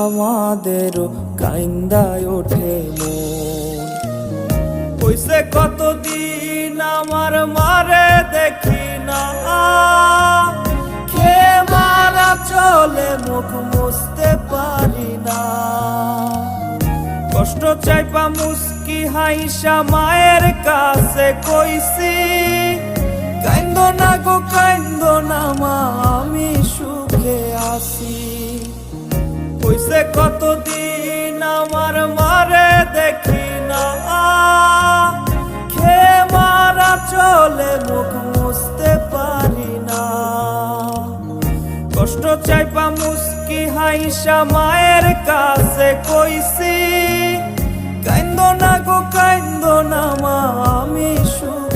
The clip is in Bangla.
আমাদেরও কাইন্দায় ওঠে মন। কইছে কতদিন আমার মারে দেখি না, খেয়ে মারা চলে মুখ মুছতে পারি না। কষ্ট চাইপা মুস্কি হাইসা মায়ের কাছে কইছি, কাইন্দো না গো কাইন্দো না মা, আমি সুখে আছি। কইছে কতদিন আমার মারে দেখি না, খেয়ে মারা চলে মুখ মুছতে পারি না। কষ্ট চাইপা মুস্কি হাইসা মায়ের কাছে কইছি, কাইন্দো না গো কাইন্দো না মা, আমি সুখে